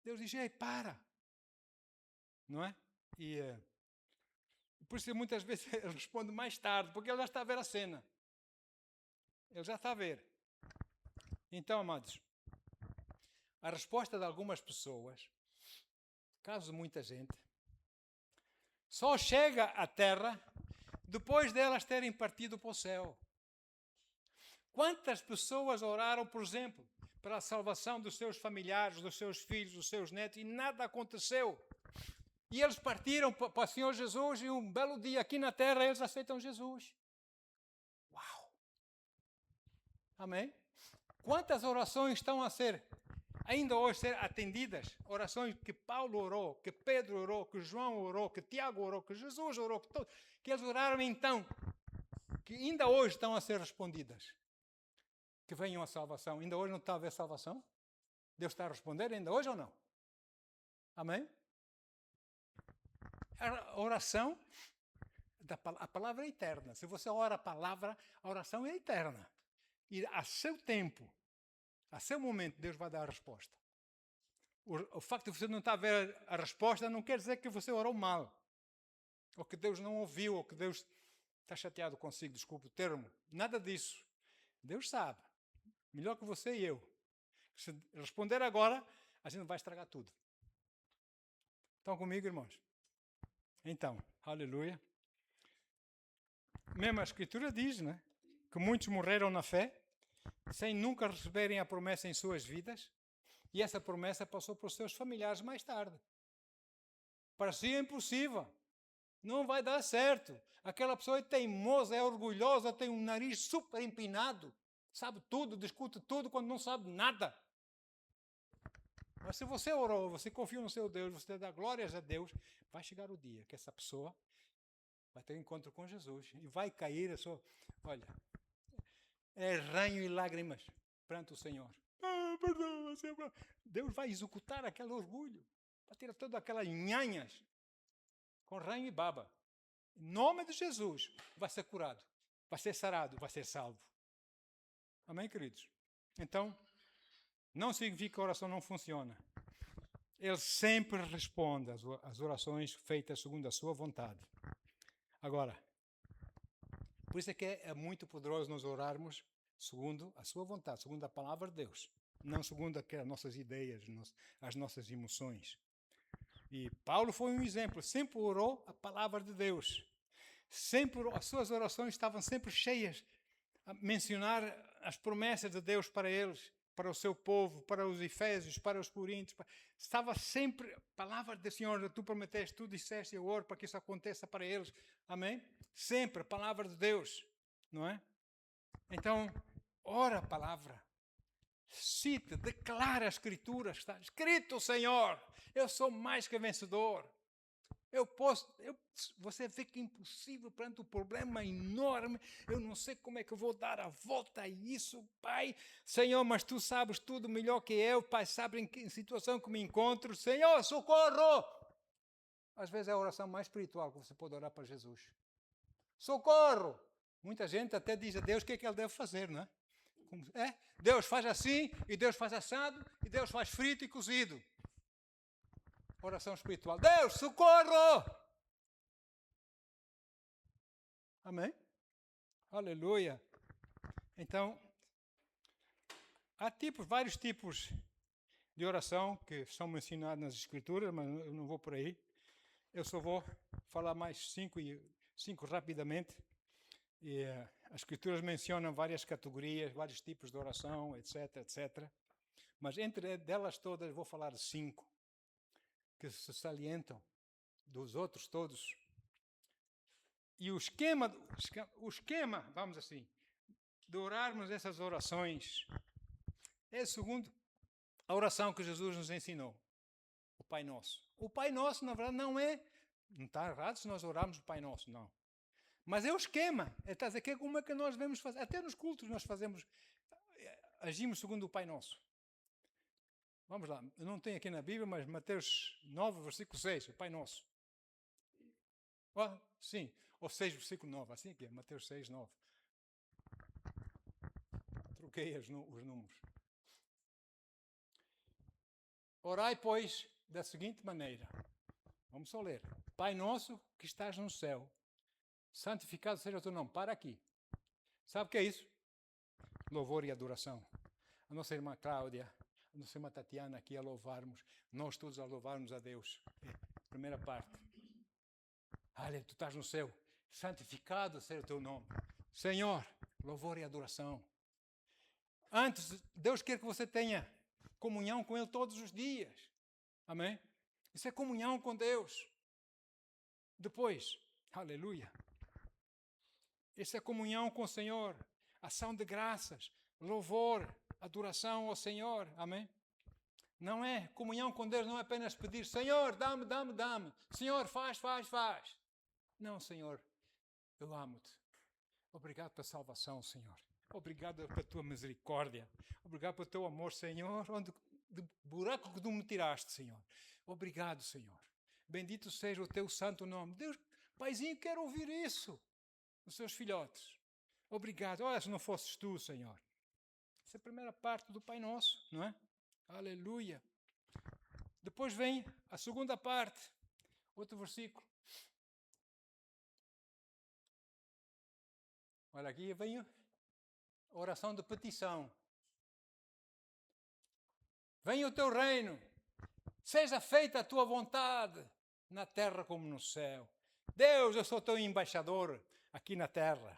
Deus diz, ei, para. Não é? E por isso muitas vezes ele responde mais tarde, porque ele já está a ver a cena. Ele já está a ver. Então, amados, a resposta de algumas pessoas, caso de muita gente, só chega à terra depois delas terem partido para o céu. Quantas pessoas oraram, por exemplo, para a salvação dos seus familiares, dos seus filhos, dos seus netos, e nada aconteceu? E eles partiram para o Senhor Jesus e um belo dia aqui na terra eles aceitam Jesus. Uau! Amém? Quantas orações estão a ser, ainda hoje, ser atendidas? Orações que Paulo orou, que Pedro orou, que João orou, que Tiago orou, que Jesus orou, que eles oraram então, que ainda hoje estão a ser respondidas. Que venham a salvação. Ainda hoje não está a haver salvação? Deus está a responder ainda hoje ou não? Amém? A oração, a palavra é eterna. Se você ora a palavra, a oração é eterna. E a seu tempo, a seu momento, Deus vai dar a resposta. O facto de você não estar a ver a resposta não quer dizer que você orou mal. Ou que Deus não ouviu, ou que Deus está chateado consigo, desculpe o termo. Nada disso. Deus sabe. Melhor que você e eu. Se responder agora, a gente vai estragar tudo. Estão comigo, irmãos? Então, aleluia. Mesmo a Escritura diz, né, que muitos morreram na fé, sem nunca receberem a promessa em suas vidas, e essa promessa passou para os seus familiares mais tarde. Parecia impossível. Não vai dar certo. Aquela pessoa é teimosa, é orgulhosa, tem um nariz super empinado. sabe tudo, discute tudo quando não sabe nada. Mas se você orou, você confia no seu Deus, você dá glórias a Deus, vai chegar o dia que essa pessoa vai ter um encontro com Jesus e vai cair a sua... Olha, é ranho e lágrimas perante o Senhor. Ah, perdoa, Senhor. Deus vai executar aquele orgulho, vai tirar todas aquelas nhanhas com ranho e baba. Em nome de Jesus, vai ser curado, vai ser sarado, vai ser salvo. Amém, queridos? Então, não significa que a oração não funciona. Ele sempre responde às orações feitas segundo a sua vontade. Agora, por isso é que é muito poderoso nós orarmos segundo a sua vontade, segundo a palavra de Deus, não segundo as nossas ideias, as nossas emoções. E Paulo foi um exemplo, sempre orou a palavra de Deus. Sempre as suas orações estavam sempre cheias a mencionar as promessas de Deus para eles, para o seu povo, para os Efésios, para os Coríntios. Estava sempre a palavra do Senhor, tu prometeste, tu disseste, eu oro para que isso aconteça para eles. Amém? Sempre a palavra de Deus, não é? Então, ora a palavra. Cita, declara as Escrituras. Está escrito, Senhor, eu sou mais que vencedor. Você vê que é impossível perante um problema enorme. Eu não sei como é que eu vou dar a volta a isso, Pai. Senhor, mas tu sabes tudo melhor que eu, Pai. Sabe em que situação que me encontro. Senhor, socorro! Às vezes é a oração mais espiritual que você pode orar para Jesus. Socorro! Muita gente até diz a Deus o que é que ele deve fazer, não é? Deus faz assim, e Deus faz assado, e Deus faz frito e cozido. Oração espiritual. Deus, socorro! Amém? Aleluia. Então, há vários tipos de oração que são mencionados nas Escrituras, mas eu não vou por aí. Eu só vou falar mais cinco rapidamente. E as Escrituras mencionam várias categorias, vários tipos de oração, etc, etc. Mas entre delas todas, vou falar de 5 que se salientam dos outros todos. E o esquema, vamos assim, de orarmos essas orações é segundo a oração que Jesus nos ensinou, o Pai Nosso. O Pai Nosso, na verdade, não está errado se nós orarmos o Pai Nosso, não. Mas é o esquema, está a dizer que é como é que nós devemos fazer. Até nos cultos nós agimos segundo o Pai Nosso. Vamos lá, eu não tenho aqui na Bíblia, mas Mateus 9, versículo 6, o Pai Nosso. Sim, ou 6, versículo 9, assim que é, Mateus 6, 9. Troquei os números. Orai, pois, da seguinte maneira. Vamos só ler. Pai nosso que estás no céu, santificado seja o teu nome. Para aqui. Sabe o que é isso? Louvor e adoração. A nossa irmã Cláudia, a nossa irmã Tatiana aqui a louvarmos, nós todos a louvarmos a Deus. Primeira parte. Olha, tu estás no céu, santificado seja o teu nome. Senhor, louvor e adoração. Antes, Deus quer que você tenha comunhão com Ele todos os dias. Amém? Isso é comunhão com Deus. Depois, aleluia. Isso é comunhão com o Senhor. Ação de graças, louvor, adoração ao Senhor. Amém? Não é comunhão com Deus, não é apenas pedir, Senhor, dá-me, dá-me, dá-me. Senhor, faz. Não, Senhor, eu amo-te. Obrigado pela salvação, Senhor. Obrigado pela tua misericórdia. Obrigado pelo teu amor, Senhor. Do buraco que tu me tiraste, Senhor. Obrigado, Senhor. Bendito seja o teu santo nome. Deus, Paizinho, quero ouvir isso dos seus filhotes. Obrigado. Olha, se não fosses tu, Senhor. Essa é a primeira parte do Pai Nosso, não é? Aleluia. Depois vem a segunda parte. Outro versículo. Olha, aqui vem a oração de petição. Venha o teu reino, seja feita a tua vontade, na terra como no céu. Deus, eu sou teu embaixador aqui na terra.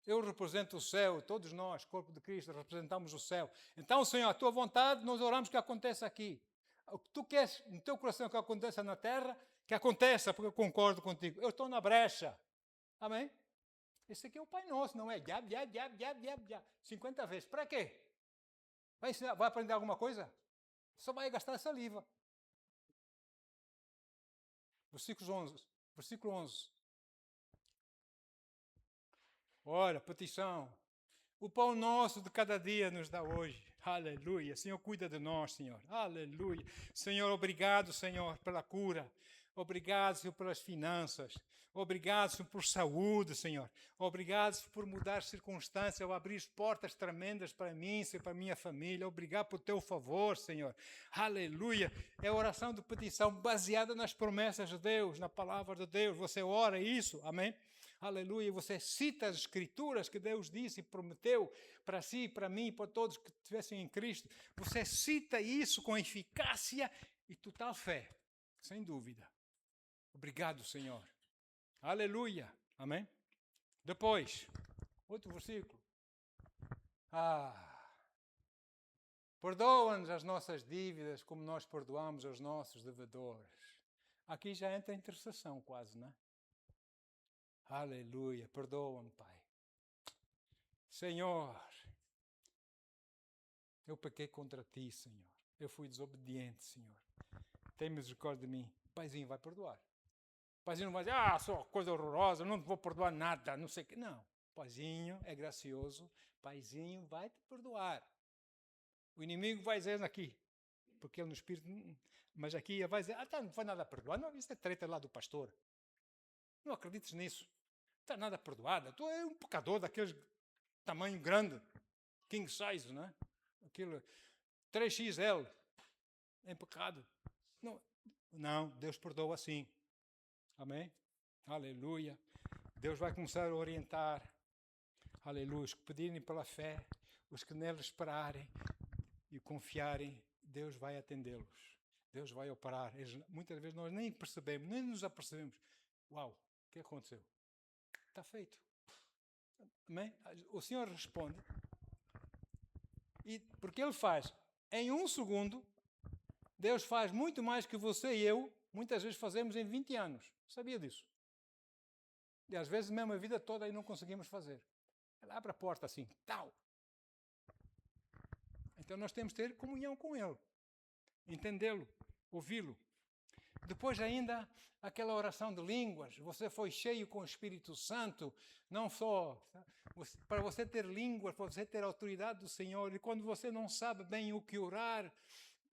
Eu represento o céu, todos nós, corpo de Cristo, representamos o céu. Então, Senhor, a tua vontade, nós oramos que aconteça aqui. O que tu queres no teu coração que aconteça na terra, que aconteça, porque eu concordo contigo. Eu estou na brecha. Amém? Esse aqui é o Pai Nosso, não é? 50 vezes. Para quê? Vai aprender alguma coisa? Só vai gastar saliva. Versículo 11. Ora, petição. O pão nosso de cada dia nos dá hoje. Aleluia. Senhor, cuida de nós, Senhor. Aleluia. Senhor, obrigado, Senhor, pela cura. Obrigado, Senhor, pelas finanças. Obrigado, Senhor, por saúde, Senhor. Obrigado, Senhor, por mudar circunstâncias, ou abrir portas tremendas para mim, Senhor, para a minha família. Obrigado por teu favor, Senhor. Aleluia. É oração de petição baseada nas promessas de Deus, na palavra de Deus. Você ora isso, amém? Aleluia, você cita as escrituras que Deus disse e prometeu para si, para mim, para todos que estivessem em Cristo. Você cita isso com eficácia e total fé, sem dúvida. Obrigado, Senhor. Aleluia, amém? Depois, outro versículo. Perdoa-nos as nossas dívidas como nós perdoamos aos nossos devedores. Aqui já entra a intercessão quase, não é? Aleluia, perdoa-me, Pai. Senhor, eu pequei contra ti, Senhor. Eu fui desobediente, Senhor. Tem misericórdia de mim. Paizinho vai perdoar. Paizinho não vai dizer, só coisa horrorosa, não vou perdoar nada, não sei o que. Não, Paizinho é gracioso. Paizinho vai te perdoar. O inimigo vai dizer aqui, porque ele no espírito, mas aqui vai dizer, não foi nada a perdoar. Não, isso é treta lá do pastor. Não acredites nisso. Não está nada perdoada. Tu é um pecador daqueles tamanho grande, king size, não é? Aquilo 3XL, em pecado. Não, Deus perdoa assim. Amém? Aleluia. Deus vai começar a orientar. Aleluia. Os que pedirem pela fé, os que nele esperarem e confiarem, Deus vai atendê-los. Deus vai operar. Muitas vezes nós nem percebemos, nem nos apercebemos. Uau, o que aconteceu? Está feito. Amém? O Senhor responde. E porque Ele faz em 1 segundo, Deus faz muito mais que você e eu, muitas vezes fazemos em 20 anos. Sabia disso? E às vezes mesmo a vida toda aí não conseguimos fazer. Ele abre a porta assim, tal. Então nós temos que ter comunhão com Ele. Entendê-lo, ouvi-lo. Depois ainda, aquela oração de línguas. Você foi cheio com o Espírito Santo, não só para você ter línguas, para você ter a autoridade do Senhor. E quando você não sabe bem o que orar,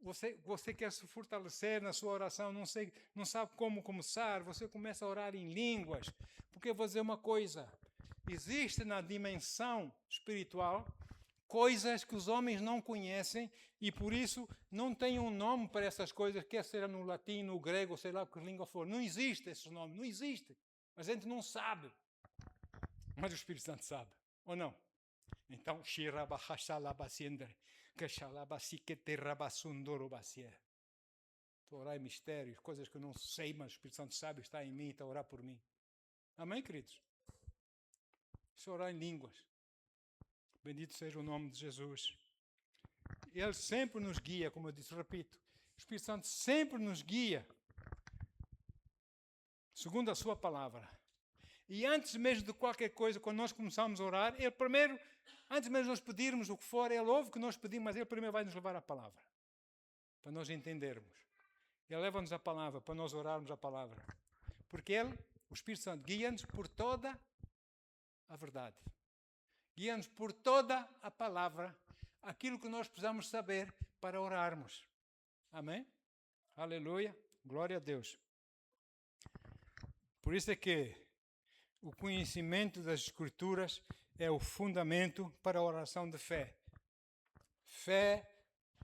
você quer se fortalecer na sua oração, não sabe como começar, você começa a orar em línguas. Porque eu vou dizer uma coisa, existe na dimensão espiritual coisas que os homens não conhecem e por isso não tem um nome para essas coisas, quer seja no latim, no grego, sei lá que língua for. Não existe esse nome, não existe. A gente não sabe. Mas o Espírito Santo sabe, ou não? Então, estou a orar em mistérios, coisas que eu não sei, mas o Espírito Santo sabe, está em mim, está a orar por mim. Amém, queridos? Se orar em línguas. Bendito seja o nome de Jesus. Ele sempre nos guia, como eu disse, repito. O Espírito Santo sempre nos guia, segundo a sua palavra. E antes mesmo de qualquer coisa, quando nós começamos a orar, ele primeiro, antes mesmo de nós pedirmos o que for, ele ouve o que nós pedimos, mas ele primeiro vai nos levar a palavra, para nós entendermos. Ele leva-nos a palavra, para nós orarmos a palavra. Porque ele, o Espírito Santo, guia-nos por toda a verdade. Guia-nos por toda a palavra, aquilo que nós precisamos saber para orarmos. Amém? Aleluia. Glória a Deus. Por isso é que o conhecimento das Escrituras é o fundamento para a oração de fé. Fé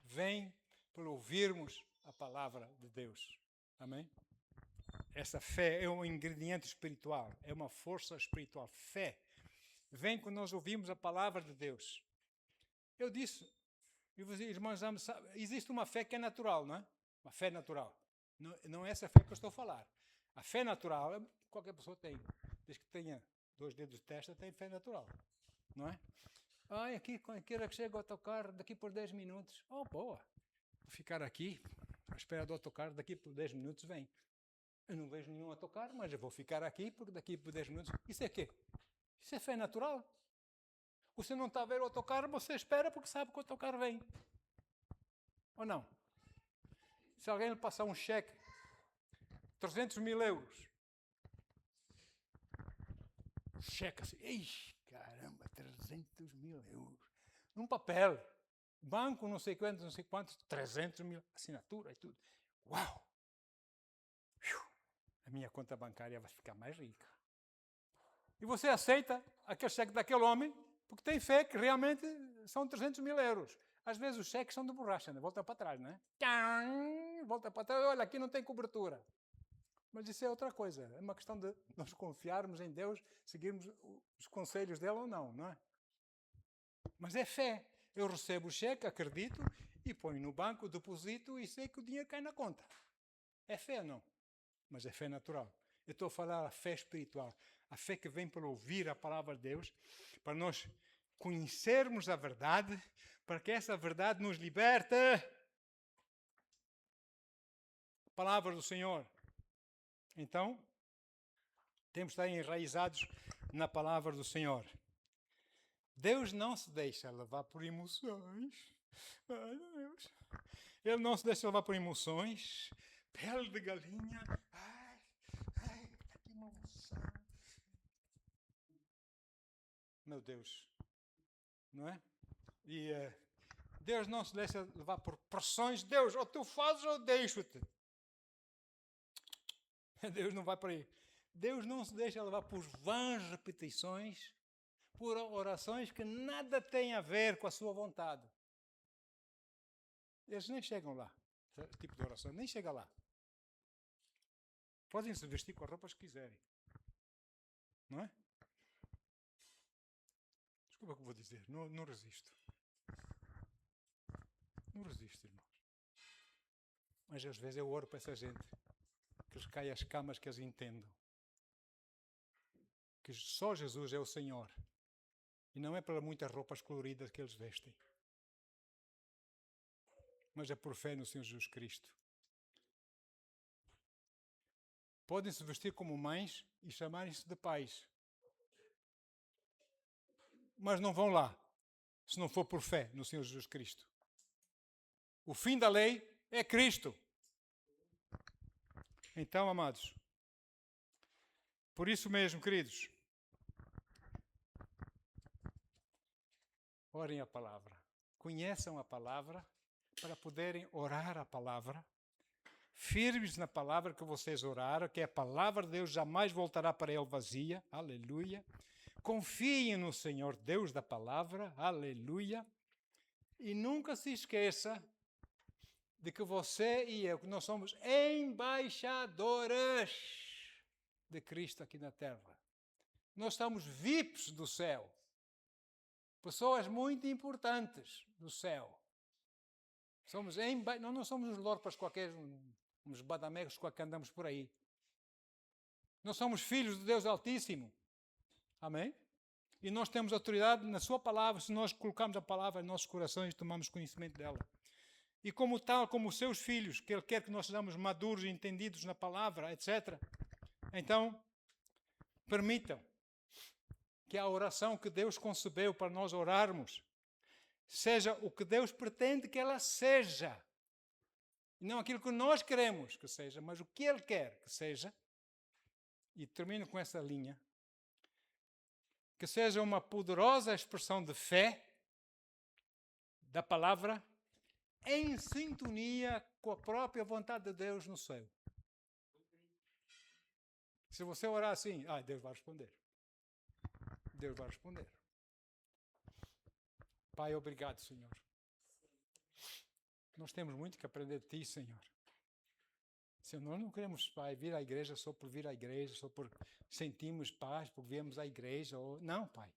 vem por ouvirmos a palavra de Deus. Amém? Essa fé é um ingrediente espiritual, é uma força espiritual. Fé vem quando nós ouvimos a palavra de Deus. Eu disse, e vocês, irmãos, existe uma fé que é natural, não é? Uma fé natural. Não é essa fé que eu estou a falar. A fé natural, qualquer pessoa tem. Desde que tenha 2 dedos de testa, tem fé natural. Não é? Aqui, quando queira que chegue o autocarro, daqui por 10 minutos. Oh, boa. Vou ficar aqui, à espera do autocarro, daqui por 10 minutos vem. Eu não vejo nenhum autocarro, mas eu vou ficar aqui, porque daqui por 10 minutos... Isso é quê? Isso é fé natural. Você não está a ver o autocarro, você espera porque sabe que o autocarro vem. Ou não? Se alguém lhe passar um cheque, 300 mil euros, cheque assim, ei, caramba, 300 mil euros. Num papel, banco, não sei quantos, 300 mil, assinatura e tudo. Uau! A minha conta bancária vai ficar mais rica. E você aceita aquele cheque daquele homem, porque tem fé que realmente são 300 mil euros. Às vezes os cheques são de borracha, volta para trás, não é? Volta para trás, olha, aqui não tem cobertura. Mas isso é outra coisa. É uma questão de nós confiarmos em Deus, seguirmos os conselhos dele ou não, não é? Mas é fé. Eu recebo o cheque, acredito, e ponho no banco, deposito e sei que o dinheiro cai na conta. É fé ou não? Mas é fé natural. Eu estou a falar a fé espiritual. A fé que vem para ouvir a palavra de Deus, para nós conhecermos a verdade, para que essa verdade nos liberte. Palavra do Senhor. Então, temos de estar enraizados na palavra do Senhor. Deus não se deixa levar por emoções. Ai, Deus. Ele não se deixa levar por emoções. Pele de galinha. Ai, está aqui uma emoção. Meu Deus. Não é? E Deus não se deixa levar por pressões. Deus, ou tu fazes ou deixo-te. Deus não vai por aí. Deus não se deixa levar por vãs repetições, por orações que nada têm a ver com a sua vontade. Eles nem chegam lá. Esse tipo de oração nem chega lá. Podem se vestir com as roupas que quiserem. Não é? Desculpa o que vou dizer. Não resisto. Não resisto, irmãos. Mas às vezes eu oro para essa gente. Que lhes caia as camas, que eles entendam. Que só Jesus é o Senhor. E não é para muitas roupas coloridas que eles vestem. Mas é por fé no Senhor Jesus Cristo. Podem se vestir como mães e chamarem-se de pais. Mas não vão lá, se não for por fé no Senhor Jesus Cristo. O fim da lei é Cristo. Então, amados, por isso mesmo, queridos, orem a palavra. Conheçam a palavra para poderem orar a palavra. Firmes na palavra que vocês oraram, que a palavra de Deus jamais voltará para ele vazia. Aleluia. Confiem no Senhor Deus da palavra. Aleluia. E nunca se esqueça de que você e eu, que nós somos embaixadores de Cristo aqui na terra. Nós somos VIPs do céu. Pessoas muito importantes do céu. Nós não somos uns lorpas qualquer, uns badamecos que andamos por aí. Nós somos filhos de Deus Altíssimo. Amém? E nós temos autoridade na sua palavra, se nós colocarmos a palavra em nossos corações e tomamos conhecimento dela. E como tal, como os seus filhos, que Ele quer que nós sejamos maduros e entendidos na palavra, etc. Então, permitam que a oração que Deus concebeu para nós orarmos seja o que Deus pretende que ela seja. E não aquilo que nós queremos que seja, mas o que Ele quer que seja. E termino com essa linha. Que seja uma poderosa expressão de fé da palavra em sintonia com a própria vontade de Deus no céu. Se você orar assim, Deus vai responder. Deus vai responder. Pai, obrigado, Senhor. Nós temos muito que aprender de Ti, Senhor. Senhor, nós não queremos, Pai, vir à igreja só por vir à igreja, só por sentirmos paz, por virmos à igreja. Não, Pai.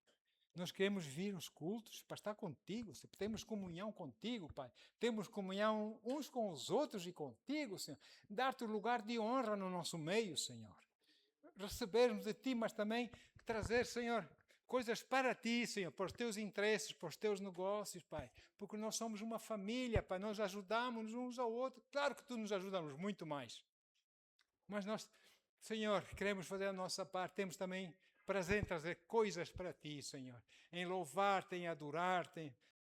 Nós queremos vir aos cultos para estar contigo. Temos comunhão contigo, Pai. Temos comunhão uns com os outros e contigo, Senhor. Dar-te o lugar de honra no nosso meio, Senhor. Recebermos de Ti, mas também trazer, Senhor, coisas para Ti, Senhor, para os Teus interesses, para os Teus negócios, Pai. Porque nós somos uma família, Pai. Nós ajudamos uns ao outro. Claro que Tu nos ajudamos muito mais. Mas nós, Senhor, queremos fazer a nossa parte. Temos também prazer em trazer coisas para ti, Senhor. Em louvar-te, em adorar-te,